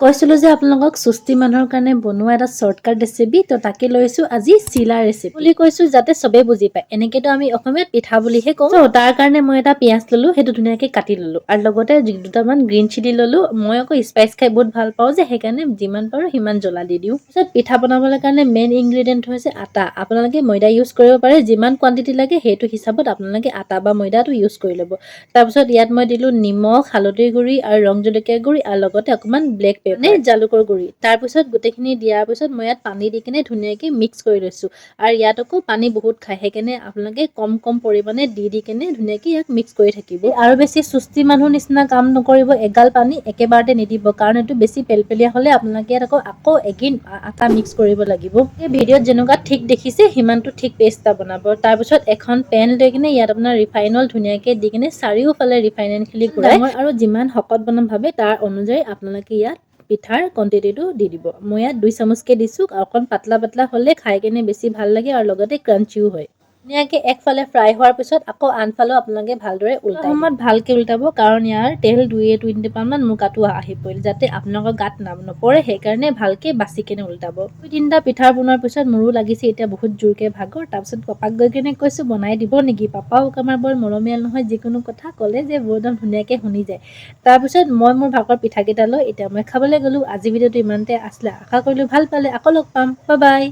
কৈছিলো যে আপোনালোকক সুস্থি মানুহৰ কাৰণে বনোৱা এটা শৰ্টকাট ৰেচিপি তো তাকে লৈছো আজি চিলা ৰেচিপি বুলি কৈছো যাতে সবে বুজি পায় এনেকেতো আমি অসমীয়াত পিঠা বুলিহে কওঁ তো তাৰ কাৰণে মই এটা পিয়াজ ললো সেইটো ধুনীয়াকে কাটি ললো আৰু লগতে দুটামান গ্ৰীণ চিলি ললো মই আকৌ স্পাইচ খাই বহুত ভাল পাওঁ যে সেইকাৰণে যিমান পাৰো সিমান জ্বলা দি দিওঁ পিছত পিঠা বনাবলৈ কাৰণে মেইন ইনগ্ৰেডিয়েন্ট হৈছে আটা আপোনালোকে ময়দা ইউজ কৰিব পাৰে যিমান কোৱান্টিটি লাগে সেইটো হিচাপত আপোনালোকে আটা বা ময়দাটো ইউজ কৰি ল'ব তাৰপিছত ইয়াত মই দিলো নিমখ হালধিৰ গুড়ি আৰু ৰং জলকীয়া গুড়ি আৰু লগতে অকমান ব্লেক পেপাৰ জালুকৰ গুড়ি তাৰপিছত গোটেইখিনি দিয়াৰ পিছত মই ইয়াত পানী দি কিনে ধুনীয়াকে মিক্স কৰি লৈছো আৰু ইয়াত আকৌ পানী বহুত খায় সেইকাৰণে আপোনালোকে কম পৰিমাণে দি কিনে ধুনীয়াকে ইয়াক মিক্স কৰি থাকিব আৰু বেছি সুস্থি মানুহ নিচিনা কাম নকৰিব এগাল পানী একেবাৰতে নিদিব কাৰণ এইটো বেছি পেলপেলীয়া হলে আপোনালোকে ইয়াত আকৌ এগেইন আটা মিক্স কৰিব লাগিব এই ভিডিঅ'ত যেনেকুৱা ঠিক দেখিছে সিমানটো ঠিক পেষ্ট এটা বনাব তাৰপিছত এখন পেন লৈ কিনে ইয়াত আপোনাৰ ৰিফাইন অইল ধুনীয়াকে দি কিনে চাৰিওফালে ৰিফাইন অইলখিনি ঘূৰাই আৰু যিমান শকত বনাম ভাবে তাৰ অনুযায়ী আপোনালোকে ইয়াত পিঠাৰ কোৱান্টিটিটো দি দিব মই ইয়াত 2 চামুচকে দিছো অকণ পাতলা হ'লে খাই কেনে বেছি ভাল লাগে আৰু লগতে ক্ৰাঞ্চিও হয় ধুনীয়াকে একফালে ফ্ৰাই হোৱাৰ পিছত আকৌ আনফালেও আপোনালোকে ভালদৰে উল্টাই সময়ত ভালকে উল্টাব কাৰণ ইয়াৰ তেল 2-3 মান মোৰ গাটো আহি পৰিল যাতে আপোনালোকৰ গাত নপৰে সেইকাৰণে ভালকে বাচি কেনে উল্টাব 2-3টা পিঠা বনোৱাৰ পিছত মোৰো লাগিছে এতিয়া বহুত জোৰকে ভাগৰ তাৰপিছত পাপাক গৈ কেনে কৈছো বনাই দিব নেকি পাপাও আমাৰ বৰ মৰমীয়াল নহয় যিকোনো কথা ক'লে যে একদম ধুনীয়াকে শুনি যায় তাৰপিছত মই মোৰ ভাগৰ পিঠাকেইটা লৈ এতিয়া মই খাবলৈ গ'লো আজি ভিডিঅ'টো ইমানতে আছিলে আশা কৰিলো ভাল পালে আকৌ লগ পাম বাই বাই